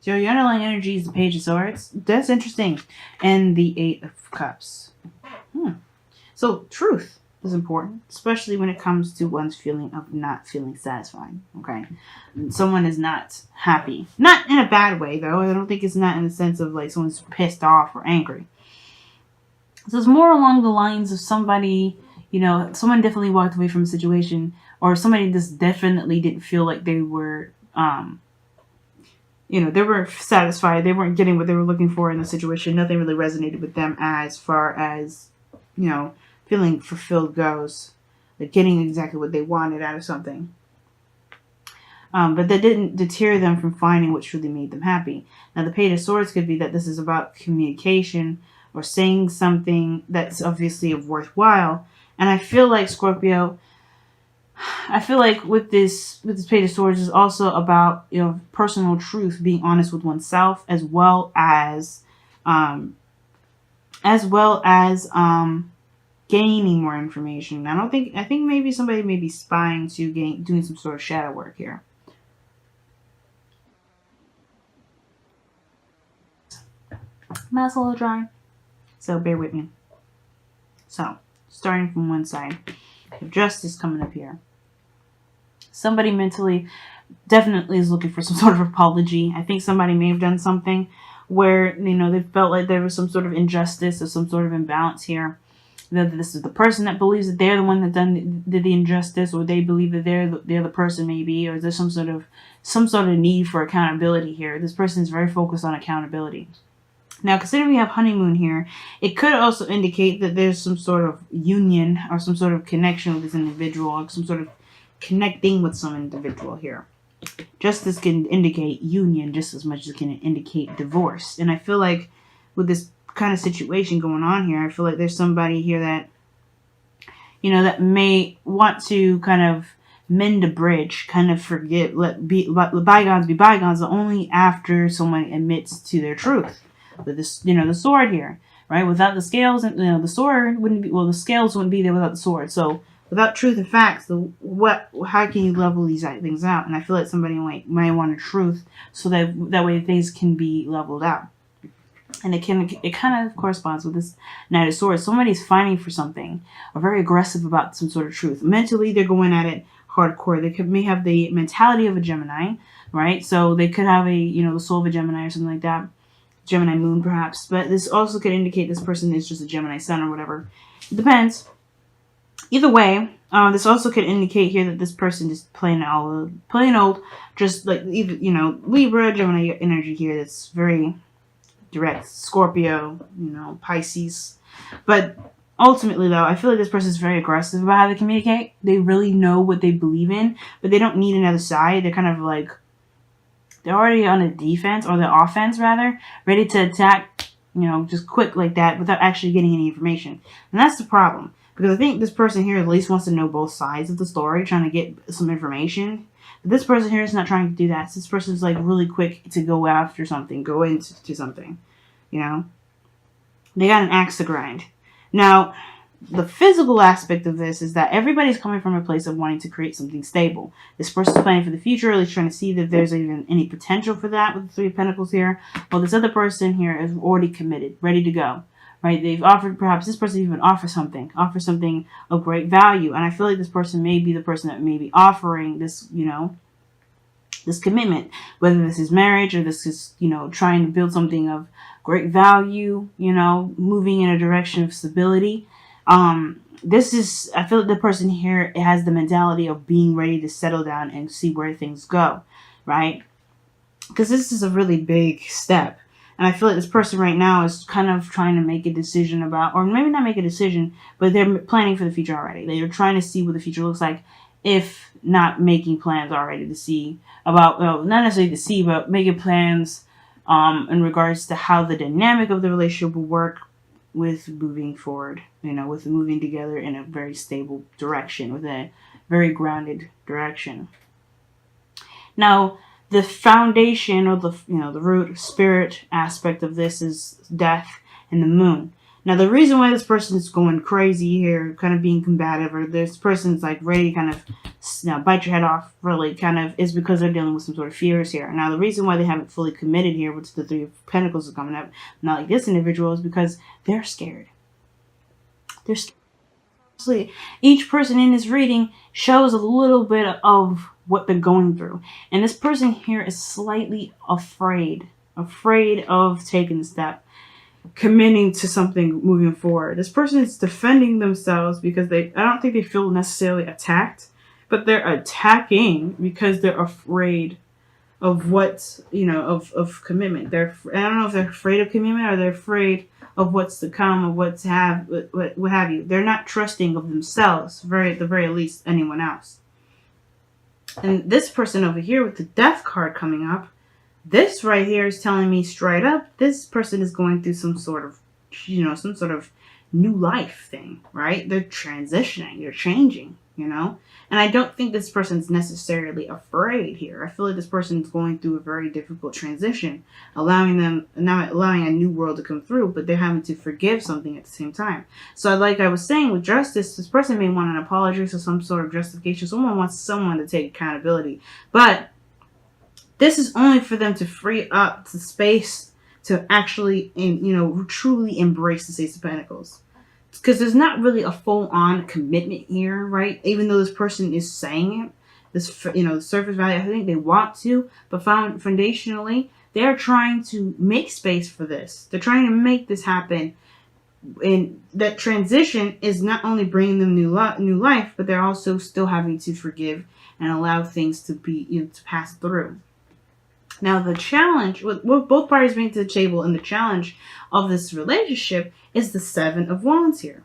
So your underlying energy is the Page of Swords. That's interesting. And the Eight of Cups. So truth is important, especially when it comes to one's feeling of not feeling satisfied. Okay, someone is not happy, not in a bad way though. I don't think it's not in the sense of like someone's pissed off or angry. So it's more along the lines of somebody, someone definitely walked away from a situation, or somebody just definitely didn't feel like they were, they weren't satisfied. They weren't getting what they were looking for in the situation. Nothing really resonated with them as far as, feeling fulfilled goes, like getting exactly what they wanted out of something. But that didn't deter them from finding what truly made them happy. Now, the Page of Swords could be that this is about communication or saying something that's obviously worthwhile. And I feel like Scorpio, with this Page of Swords is also about personal truth, being honest with oneself, as well as gaining more information. I think maybe somebody may be spying to doing some sort of shadow work here. Mouth's a little dry, so bear with me. So, starting from one side, Justice coming up here. Somebody mentally definitely is looking for some sort of apology. I think somebody may have done something where, they felt like there was some sort of injustice or some sort of imbalance here. That this is the person that believes that they're the one that did the injustice, or they believe that they're the person maybe, or is there some sort of need for accountability here. This person is very focused on accountability. Now, considering we have honeymoon here, it could also indicate that there's some sort of union or some sort of connection with this individual, or some sort of connecting with some individual here. Justice can indicate union just as much as it can indicate divorce. And I feel like with this kind of situation going on here, I feel like there's somebody here that, that may want to kind of mend a bridge, kind of forget, let bygones be bygones, only after someone admits to their truth. With this, the sword here, right? Without the scales, and the sword wouldn't be. Well, the scales wouldn't be there without the sword. So, without truth and facts, how can you level these things out? And I feel like somebody might want a truth, so that way things can be leveled out. And it kind of corresponds with this Knight of Swords. Somebody's fighting for something, or very aggressive about some sort of truth. Mentally, they're going at it hardcore. They may have the mentality of a Gemini, right? So they could have the soul of a Gemini or something like that. Gemini moon, perhaps. But this also could indicate this person is just a Gemini sun or whatever. It depends. Either way, this also could indicate here that this person is plain old, just like either Libra, Gemini energy here. That's very direct. Scorpio, Pisces. But ultimately, though, I feel like this person is very aggressive about how they communicate. They really know what they believe in, but they don't need another side. They're kind of like, they're already on the defense, or the offense rather, ready to attack, just quick like that without actually getting any information. And that's the problem. Because I think this person here at least wants to know both sides of the story, trying to get some information. But this person here is not trying to do that. So this person is like really quick to go after something, go into something. They got an axe to grind. Now, the physical aspect of this is that everybody's coming from a place of wanting to create something stable. This person's planning for the future, at least trying to see that there's even any potential for that with the Three of Pentacles here. While this other person here is already committed, ready to go. Right? They've offered, perhaps this person even offers something of great value. And I feel like this person may be the person that may be offering this, this commitment. Whether this is marriage or this is, trying to build something of great value, moving in a direction of stability. I feel like the person here has the mentality of being ready to settle down and see where things go, right? Because this is a really big step. And I feel like this person right now is kind of trying to make a decision about, or maybe not make a decision, but they're planning for the future already. They're trying to see what the future looks like, if not making plans already to see about, well, not necessarily to see, but making plans in regards to how the dynamic of the relationship will work with moving forward, with moving together in a very stable direction, with a very grounded direction. Now, the foundation, or the root spirit aspect of this is death and the moon. Now, the reason why this person is going crazy here, kind of being combative, or this person's like ready to kind of bite your head off, really kind of, is because they're dealing with some sort of fears here. Now, the reason why they haven't fully committed here, which the Three of Pentacles is coming up, not like this individual, is because they're scared. They're scared. Each person in this reading shows a little bit of what they're going through. And this person here is slightly afraid of taking the step, committing to something moving forward. This person is defending themselves because I don't think they feel necessarily attacked, but they're attacking because they're afraid of what, of commitment. I don't know if they're afraid of commitment or they're afraid of what's to come, or what have you. They're not trusting of themselves, at the very least, anyone else. And this person over here with the Death card coming up, this right here is telling me straight up, this person is going through some sort of new life thing, right? They're transitioning, they're changing, And I don't think this person's necessarily afraid here. I feel like this person is going through a very difficult transition, allowing a new world to come through, but they're having to forgive something at the same time. So like I was saying with justice, this person may want an apology or some sort of justification. Someone wants someone to take accountability. But this is only for them to free up the space to actually, truly embrace the Ace of Pentacles. Because there's not really a full-on commitment here, right? Even though this person is saying it, the surface value, I think they want to, but foundationally, they're trying to make space for this. They're trying to make this happen. And that transition is not only bringing them new life, but they're also still having to forgive and allow things to be, to pass through. Now, the challenge, what both parties bring to the table, and the challenge of this relationship is the Seven of Wands here,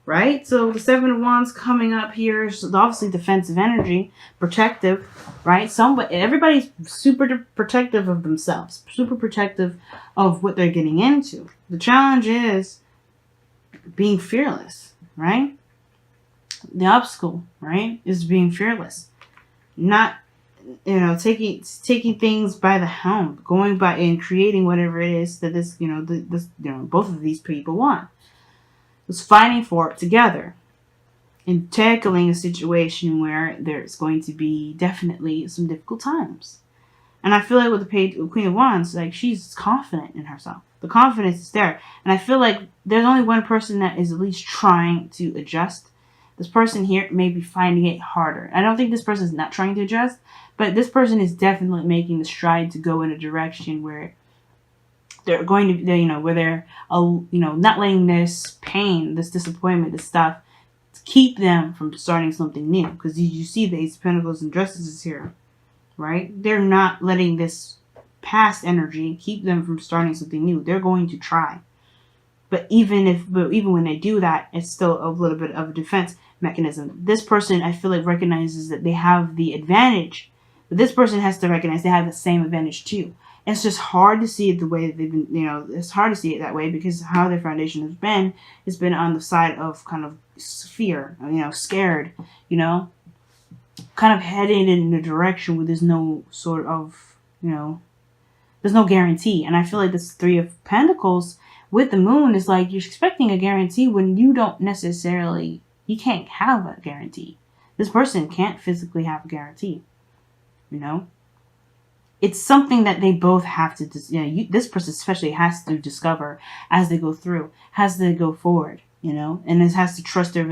right? So the Seven of Wands coming up here is obviously defensive energy, protective, right? Everybody's super protective of themselves, super protective of what they're getting into. The challenge is being fearless, right? The obstacle, right, is being fearless, not taking things by the helm, going by and creating whatever it is that both of these people want. It's fighting for it together and tackling a situation where there's going to be definitely some difficult times. And I feel like with the Queen of Wands, like, she's confident in herself. The confidence is there. And I feel like there's only one person that is at least trying to adjust. This person here may be finding it harder. I don't think this person is not trying to adjust, but this person is definitely making the stride to go in a direction where they're going to, where they're, not letting this pain, this disappointment, this stuff, to keep them from starting something new. Because you see the Ace of Pentacles and Justices here, right? They're not letting this past energy keep them from starting something new. They're going to try. But even when they do that, it's still a little bit of a defense mechanism. This person, I feel like, recognizes that they have the advantage. But this person has to recognize they have the same advantage too. It's just hard to see it the way that they've been, it's hard to see it that way because how their foundation has been on the side of kind of fear, scared, kind of heading in a direction where there's no sort of, there's no guarantee. And I feel like this Three of Pentacles with the Moon is like you're expecting a guarantee when you don't necessarily, you can't have a guarantee. This person can't physically have a guarantee, It's something that they both have to, this person especially has to discover as they go through, as they go forward, and it has to trust their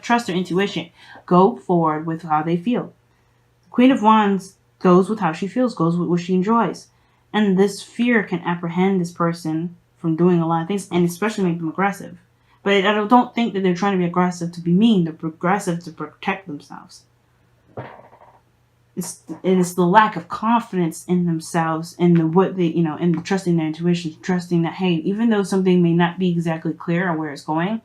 trust their intuition, go forward with how they feel. The Queen of Wands goes with how she feels, goes with what she enjoys. And this fear can apprehend this person from doing a lot of things and especially make them aggressive. But I don't think that they're trying to be aggressive to be mean. They're aggressive to protect themselves. It's the lack of confidence in themselves and what they, and trusting their intuition, trusting that, hey, even though something may not be exactly clear on where it's going,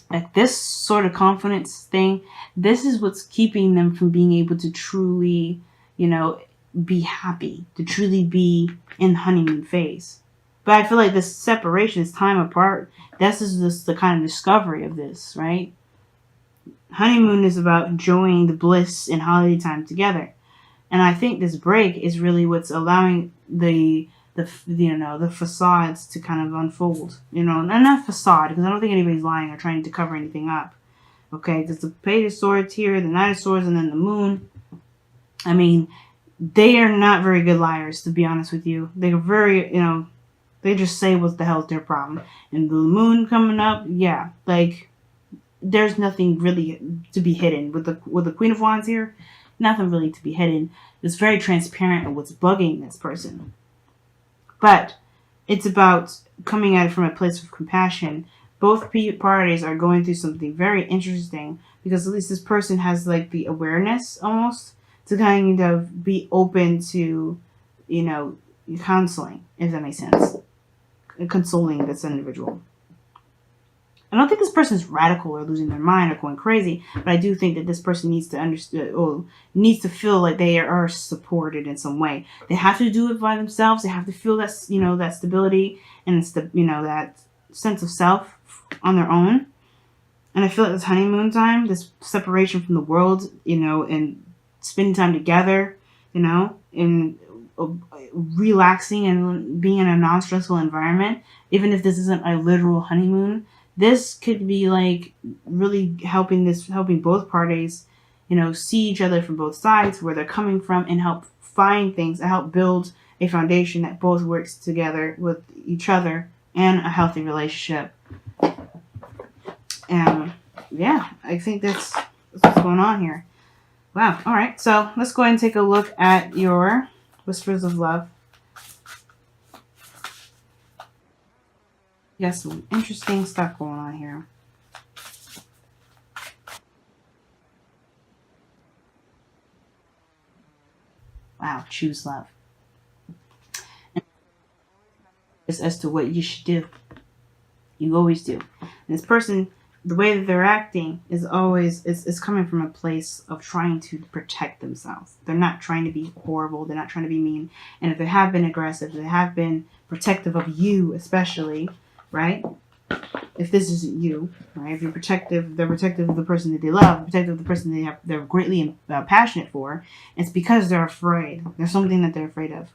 like this sort of confidence thing, this is what's keeping them from being able to truly, be happy, to truly be in the honeymoon phase. But I feel like this separation, this time apart, this is just the kind of discovery of this, right? Honeymoon is about enjoying the bliss and holiday time together. And I think this break is really what's allowing the the facades to kind of unfold. And not facade, because I don't think anybody's lying or trying to cover anything up. Okay, because the Page of Swords here, the Knight of Swords, and then the Moon. I mean, they are not very good liars, to be honest with you. They're very, they just say what the hell's their problem. And the Moon coming up, yeah, like there's nothing really to be hidden with the Queen of Wands here. Nothing really to be hidden. It's very transparent of what's bugging this person. But it's about coming at it from a place of compassion. Both parties are going through something very interesting, because at least this person has like the awareness almost to kind of be open to, counseling, if that makes sense. Consoling this individual. I don't think this person is radical or losing their mind or going crazy, but I do think that this person needs to understand, or needs to feel like they are supported in some way. They have to do it by themselves. They have to feel that, that stability and that sense of self on their own. And I feel like this honeymoon time, this separation from the world, and spending time together, and relaxing and being in a non-stressful environment, even if this isn't a literal honeymoon, this could be like really helping both parties, see each other from both sides, where they're coming from, and help find things and help build a foundation that both works together with each other and a healthy relationship. And yeah, I think that's what's going on here. Wow. All right. So let's go ahead and take a look at your Whispers of Love. You got some interesting stuff going on here. Wow. Choose love. As to what you should do. You always do. And this person, the way that they're acting is always is coming from a place of trying to protect themselves. They're not trying to be horrible. They're not trying to be mean. And if they have been aggressive, they have been protective of you, especially, right? If this isn't you, right? If you're protective, they're protective of the person that they love, protective of the person they're greatly passionate for. It's because they're afraid. There's something that they're afraid of.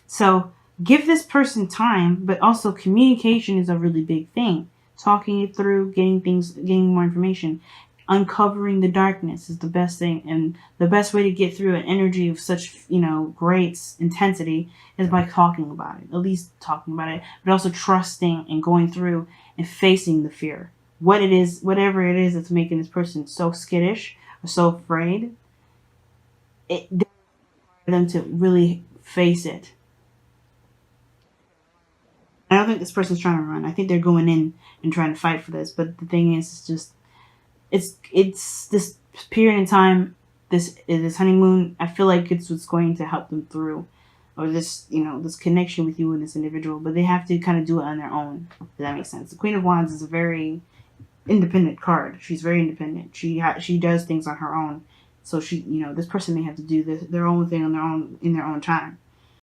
So give this person time, but also communication is a really big thing. Talking it through, getting more information, uncovering the darkness is the best thing. And the best way to get through an energy of such, great intensity is by talking about it. At least talking about it, but also trusting and going through and facing the fear. Whatever it is that's making this person so skittish or so afraid, them to really face it. I don't think this person's trying to run. I think they're going in and trying to fight for this. But the thing is, it's this period in time, this honeymoon. I feel like it's what's going to help them through, or this connection with you and this individual. But they have to kind of do it on their own. Does that make sense? The Queen of Wands is a very independent card. She's very independent. She does things on her own. So this person may have to do their own thing in their own time.